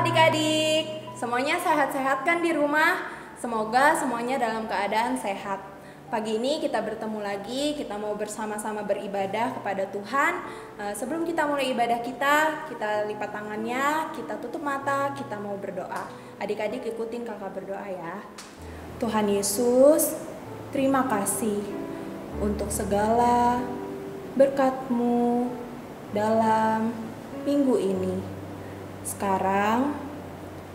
adik-adik, semuanya sehat-sehat kan di rumah? Semoga semuanya dalam keadaan sehat. Pagi ini kita bertemu lagi, kita mau bersama-sama beribadah kepada Tuhan. Sebelum kita mulai ibadah kita lipat tangannya, kita tutup mata, kita mau berdoa. Adik-adik ikutin kakak berdoa ya. Tuhan Yesus, terima kasih untuk segala berkat-Mu dalam minggu ini. Sekarang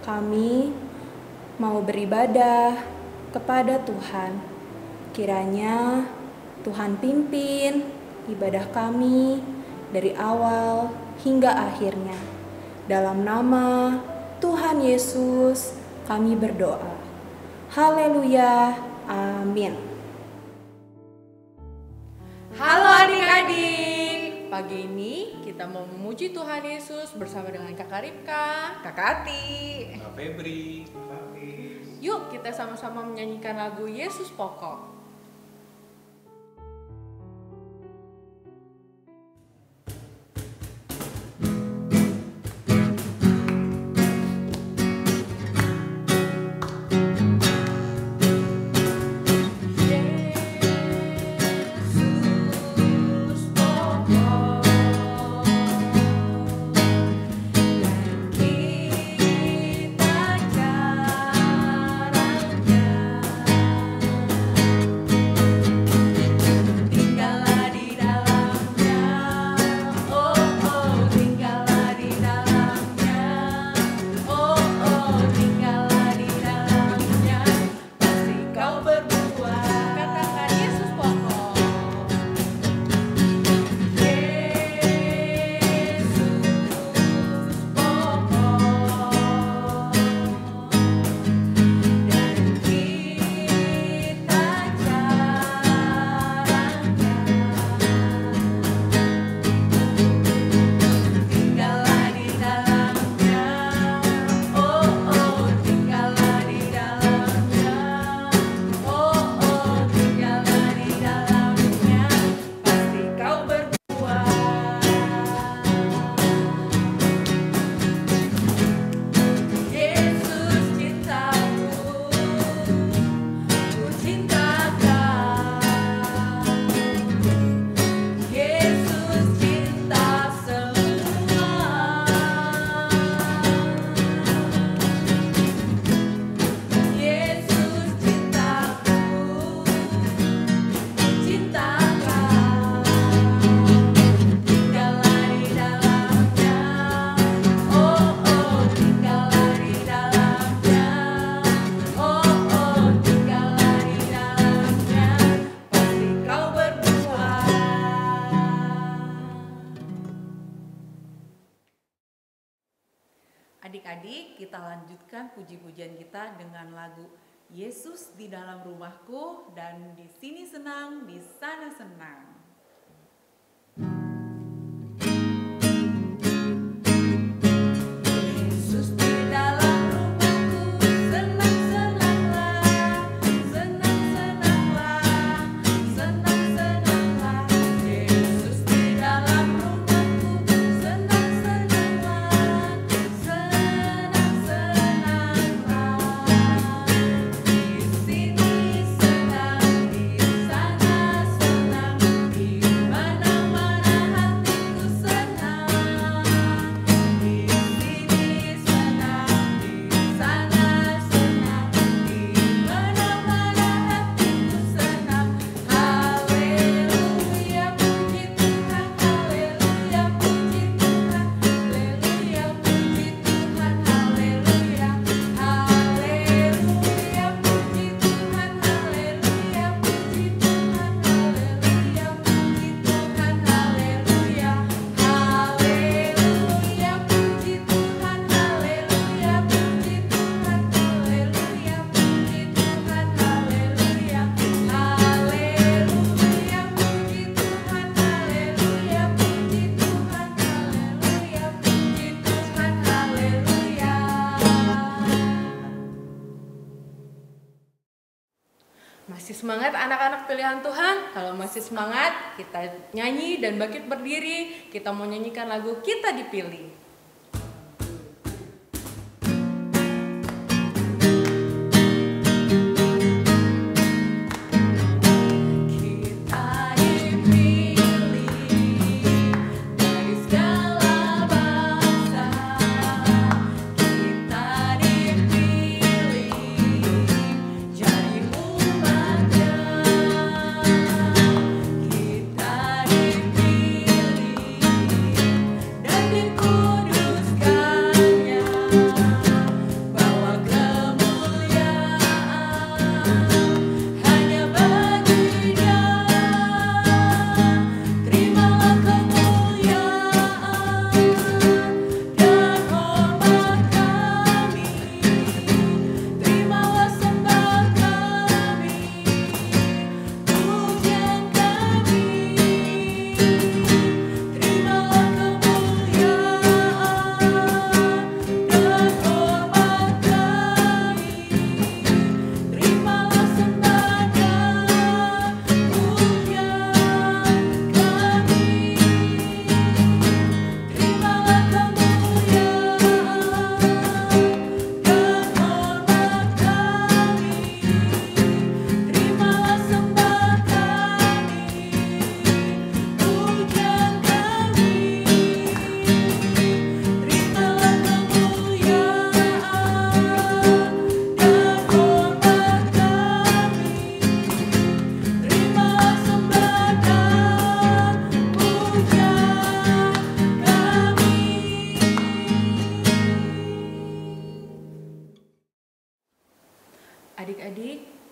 kami mau beribadah kepada Tuhan. Kiranya Tuhan pimpin ibadah kami dari awal hingga akhirnya. Dalam nama Tuhan Yesus kami berdoa. Haleluya, amin. Halo adik-adik, pagi ini kita mau memuji Tuhan Yesus bersama dengan Kakak Ripka, Kakak Ati, Kak Febri, Kak Fis. Yuk kita sama-sama menyanyikan lagu Yesus Pokok. Adik-adik, kita lanjutkan puji-pujian kita dengan lagu Yesus di dalam rumahku dan di sini senang, di sana senang. Masih semangat anak-anak pilihan Tuhan? Kalau masih semangat, kita nyanyi dan bangkit berdiri. Kita mau nyanyikan lagu Kita Dipilih.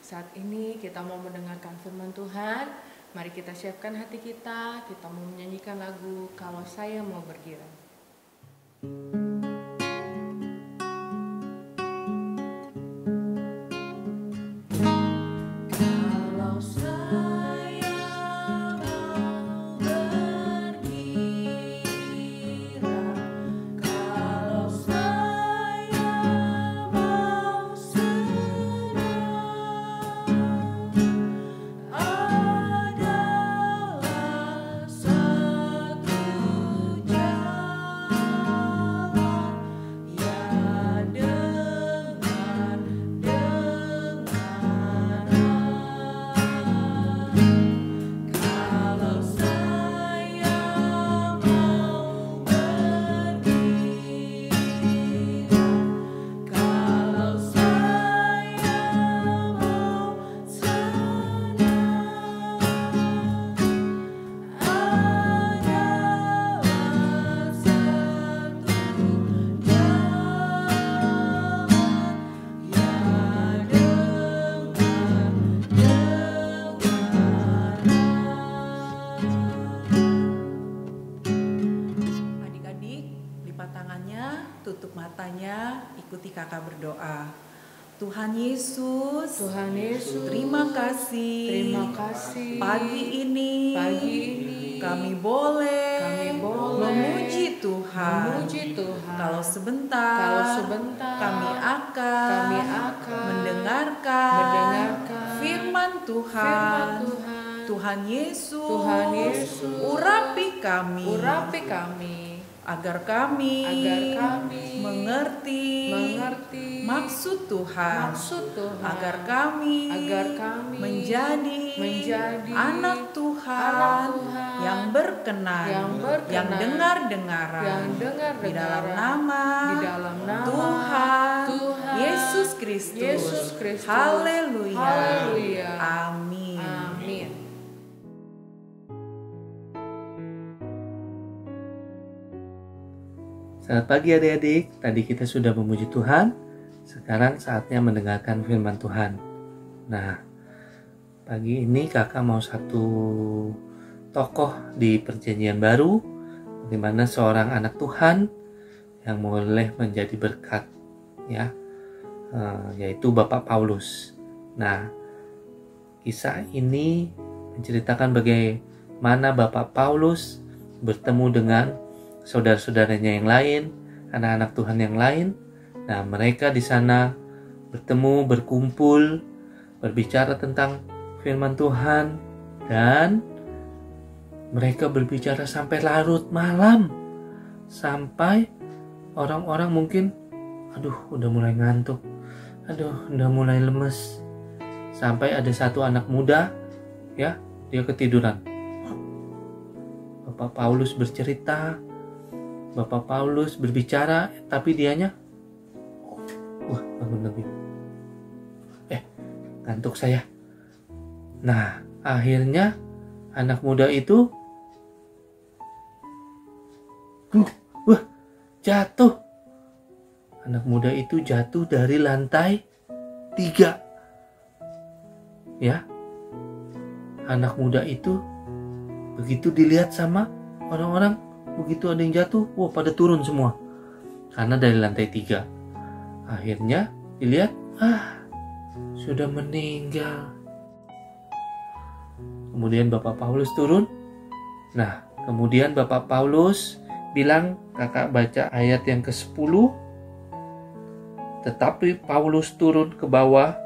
Saat ini kita mau mendengarkan firman Tuhan. Mari kita siapkan hati kita mau menyanyikan lagu Kalau Saya Mau Bergirang. Tutup matanya, ikuti kakak berdoa. Tuhan Yesus, terima kasih. Pagi ini kami boleh memuji Tuhan. Kalau sebentar kami akan mendengarkan firman Tuhan. Tuhan Yesus, urapi kami. Agar kami mengerti maksud Tuhan, agar kami menjadi anak Tuhan yang berkenan, yang dengar-dengaran di dalam nama Tuhan Yesus Kristus. Haleluya. Amin. Selamat pagi adik-adik, tadi kita sudah memuji Tuhan, sekarang saatnya mendengarkan firman Tuhan. Nah, pagi ini kakak mau satu tokoh di perjanjian baru, di mana seorang anak Tuhan yang boleh menjadi berkat, ya, yaitu Bapak Paulus. Nah, kisah ini menceritakan bagaimana Bapak Paulus bertemu dengan saudara-saudaranya yang lain, anak-anak Tuhan yang lain. Nah, mereka di sana bertemu, berkumpul, berbicara tentang firman Tuhan, dan mereka berbicara sampai larut malam, sampai orang-orang mungkin, udah mulai ngantuk, udah mulai lemes, sampai ada satu anak muda, ya, dia ketiduran. Bapak Paulus bercerita, Bapak Paulus berbicara, tapi dianya bangun lebih. Ngantuk saya. Nah, akhirnya anak muda itu jatuh. Anak muda itu jatuh dari lantai 3. Ya. Anak muda itu begitu dilihat sama orang-orang, begitu ada yang jatuh, pada turun semua. Karena dari lantai 3. Akhirnya dilihat, sudah meninggal. Kemudian Bapak Paulus turun. Nah, kemudian Bapak Paulus bilang, kakak baca ayat yang ke-10. Tetapi Paulus turun ke bawah,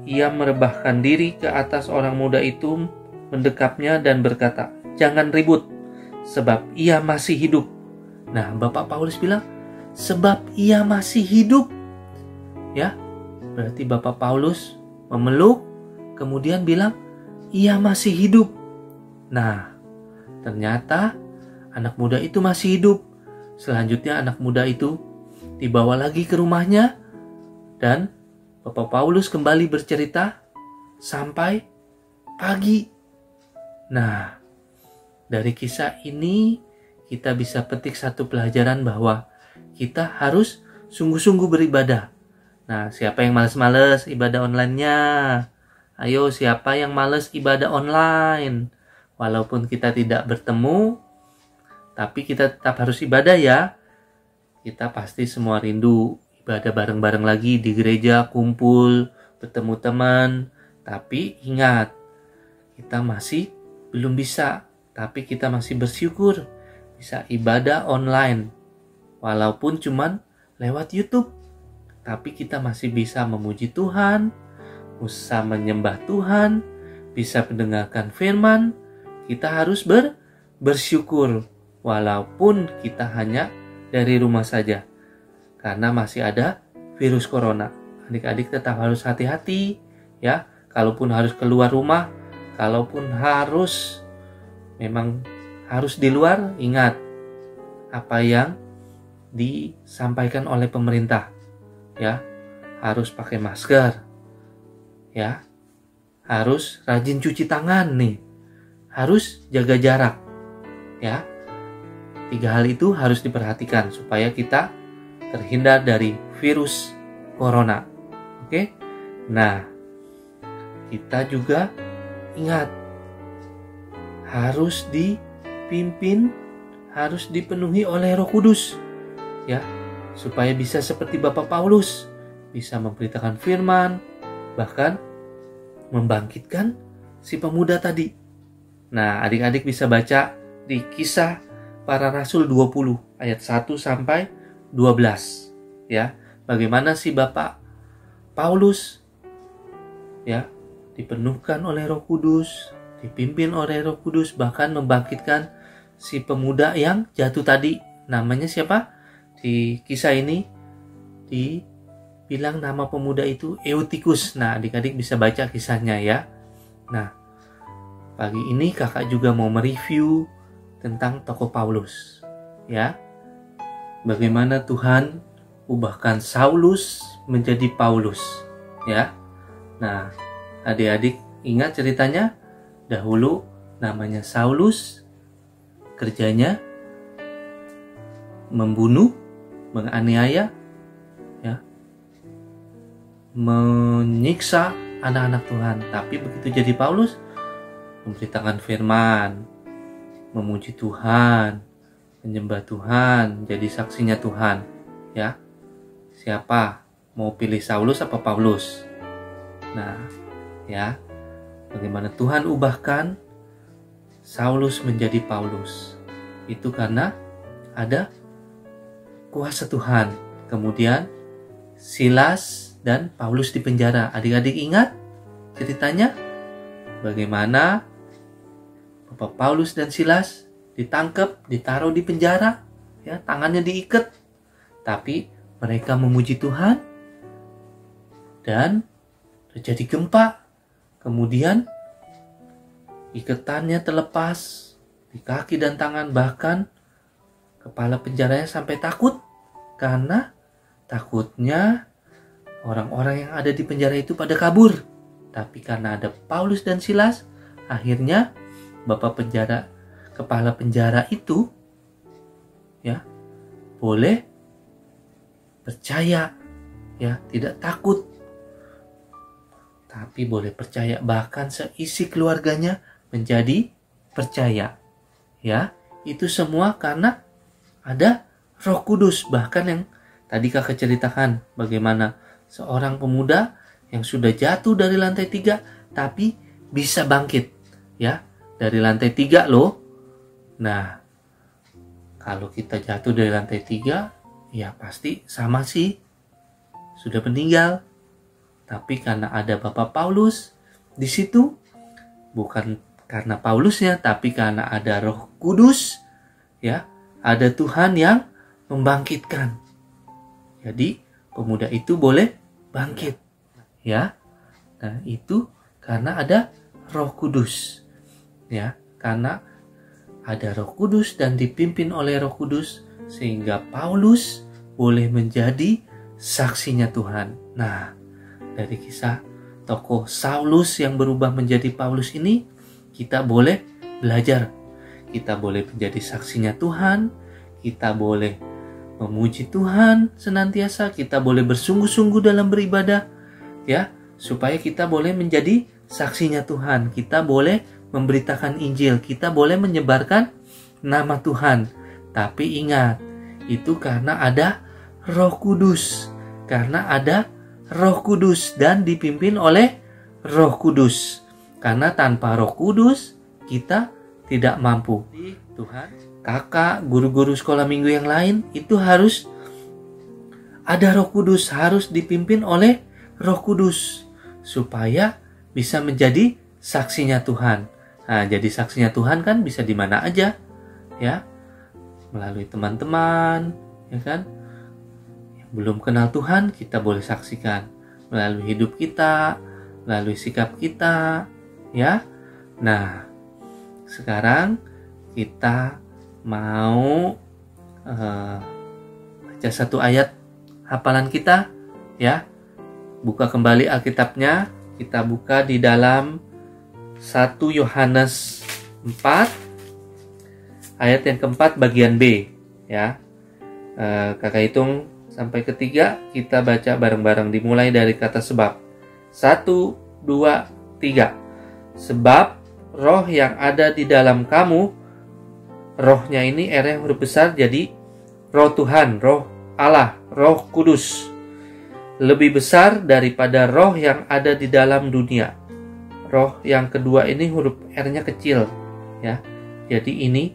ia merebahkan diri ke atas orang muda itu, mendekapnya dan berkata, jangan ribut, sebab ia masih hidup. Nah, Bapak Paulus bilang, sebab ia masih hidup. Ya, berarti Bapak Paulus memeluk, kemudian bilang, ia masih hidup. Nah, ternyata anak muda itu masih hidup. Selanjutnya anak muda itu dibawa lagi ke rumahnya, dan Bapak Paulus kembali bercerita sampai pagi. Nah, dari kisah ini kita bisa petik satu pelajaran bahwa kita harus sungguh-sungguh beribadah. Nah, siapa yang malas-malas ibadah online-nya? Ayo, siapa yang males ibadah online? Walaupun kita tidak bertemu, tapi kita tetap harus ibadah ya. Kita pasti semua rindu ibadah bareng-bareng lagi di gereja, kumpul, bertemu teman. Tapi ingat, kita masih belum bisa, tapi kita masih bersyukur bisa ibadah online. Walaupun cuman lewat YouTube, tapi kita masih bisa memuji Tuhan, bisa menyembah Tuhan, bisa mendengarkan firman. Kita harus bersyukur walaupun kita hanya dari rumah saja, karena masih ada virus corona. Adik-adik tetap harus hati-hati ya. Kalaupun harus keluar rumah, kalaupun memang harus di luar, ingat apa yang disampaikan oleh pemerintah ya. Harus pakai masker ya. Harus rajin cuci tangan nih. Harus jaga jarak ya. 3 hal itu harus diperhatikan supaya kita terhindar dari virus corona. Oke? Nah, kita juga ingat harus dipimpin, harus dipenuhi oleh Roh Kudus ya, supaya bisa seperti Bapak Paulus, bisa memberitakan firman, bahkan membangkitkan si pemuda tadi. Nah, adik-adik bisa baca di Kisah Para Rasul 20 ayat 1 sampai 12 ya. Bagaimana si Bapak Paulus ya dipenuhkan oleh Roh Kudus, dipimpin oleh Roh Kudus, bahkan membangkitkan si pemuda yang jatuh tadi. Namanya siapa? Di kisah ini dibilang nama pemuda itu Eutikus. Nah, adik-adik bisa baca kisahnya ya. Nah, pagi ini kakak juga mau mereview tentang tokoh Paulus ya. Bagaimana Tuhan ubahkan Saulus menjadi Paulus ya. Nah, adik-adik ingat ceritanya? Dahulu namanya Saulus, kerjanya membunuh, menganiaya ya, menyiksa anak-anak Tuhan. Tapi begitu jadi Paulus, memberitakan firman, memuji Tuhan, menyembah Tuhan, jadi saksinya Tuhan ya. Siapa mau pilih Saulus apa Paulus? Nah ya, bagaimana Tuhan ubahkan Saulus menjadi Paulus, itu karena ada kuasa Tuhan. Kemudian Silas dan Paulus di penjara. Adik-adik ingat ceritanya? Bagaimana Bapak Paulus dan Silas ditangkap, ditaruh di penjara ya, tangannya diikat, tapi mereka memuji Tuhan dan terjadi gempa. Kemudian ikatannya terlepas di kaki dan tangan, bahkan kepala penjaranya sampai takut karena takutnya orang-orang yang ada di penjara itu pada kabur. Tapi karena ada Paulus dan Silas, akhirnya kepala penjara itu ya boleh percaya ya, tidak takut, tapi boleh percaya, bahkan seisi keluarganya menjadi percaya ya. Itu semua karena ada Roh Kudus. Bahkan yang tadi kakak ceritakan, bagaimana seorang pemuda yang sudah jatuh dari lantai 3 tapi bisa bangkit ya, dari lantai 3 loh. Nah, kalau kita jatuh dari lantai 3 ya pasti sama sih, sudah meninggal. Tapi karena ada Bapak Paulus di situ, bukan karena Paulusnya, tapi karena ada Roh Kudus ya, ada Tuhan yang membangkitkan. Jadi pemuda itu boleh bangkit ya. Nah, itu karena ada Roh Kudus ya, karena ada Roh Kudus dan dipimpin oleh Roh Kudus, sehingga Paulus boleh menjadi saksinya Tuhan. Nah, dari kisah tokoh Saulus yang berubah menjadi Paulus ini, kita boleh belajar. Kita boleh menjadi saksinya Tuhan, kita boleh memuji Tuhan senantiasa, kita boleh bersungguh-sungguh dalam beribadah ya, supaya kita boleh menjadi saksinya Tuhan. Kita boleh memberitakan Injil. Kita boleh menyebarkan nama Tuhan. Tapi ingat, itu karena ada Roh Kudus. Karena ada Roh Kudus dan dipimpin oleh Roh Kudus. Karena tanpa Roh Kudus kita tidak mampu. Tuhan, kakak, guru-guru sekolah minggu yang lain itu harus ada Roh Kudus, harus dipimpin oleh Roh Kudus supaya bisa menjadi saksinya Tuhan. Nah, jadi saksinya Tuhan kan bisa di mana aja, ya, melalui teman-teman, ya kan, yang belum kenal Tuhan kita boleh saksikan melalui hidup kita, melalui sikap kita, ya. Nah, sekarang kita mau baca satu ayat hafalan kita, ya. Buka kembali Alkitabnya, kita buka di dalam 1 Yohanes 4 ayat yang keempat bagian B, ya. Kakak hitung sampai ketiga, kita baca bareng-bareng, dimulai dari kata sebab. 1, 2, 3. Sebab roh yang ada di dalam kamu, rohnya ini R yang huruf besar, jadi roh Tuhan, roh Allah, Roh Kudus, lebih besar daripada roh yang ada di dalam dunia. Roh yang kedua ini huruf R-nya kecil, ya. Jadi ini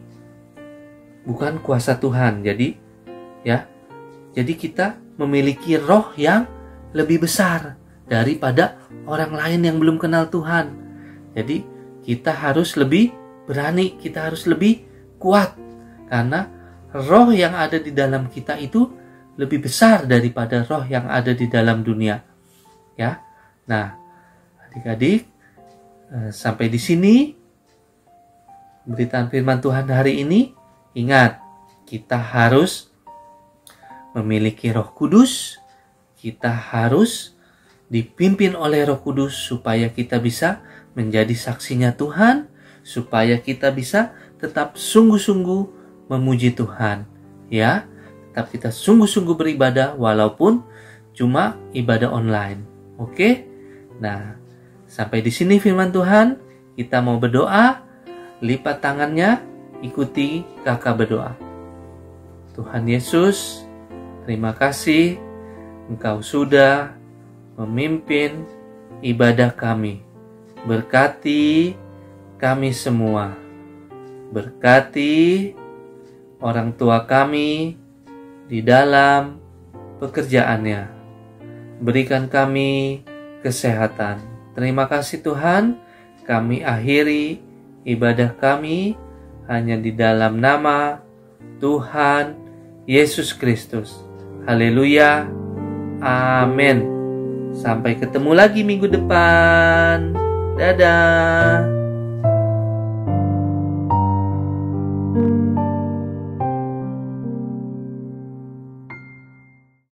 bukan kuasa Tuhan. Jadi, ya. Jadi kita memiliki roh yang lebih besar daripada orang lain yang belum kenal Tuhan. Jadi kita harus lebih berani, kita harus lebih kuat karena roh yang ada di dalam kita itu lebih besar daripada roh yang ada di dalam dunia, ya. Nah, adik-adik, sampai di sini beritaan firman Tuhan hari ini. Ingat, kita harus memiliki Roh Kudus, kita harus dipimpin oleh Roh Kudus supaya kita bisa menjadi saksinya Tuhan, supaya kita bisa tetap sungguh-sungguh memuji Tuhan, ya. Tetap kita sungguh-sungguh beribadah walaupun cuma ibadah online. Oke? Nah, sampai di sini firman Tuhan. Kita mau berdoa. Lipat tangannya, ikuti kakak berdoa. Tuhan Yesus, terima kasih Engkau sudah memimpin ibadah kami. Berkati kami semua. Berkati orang tua kami di dalam pekerjaannya. Berikan kami kesehatan. Terima kasih Tuhan, kami akhiri ibadah kami hanya di dalam nama Tuhan Yesus Kristus. Haleluya. Amin. Sampai ketemu lagi minggu depan. Dadah.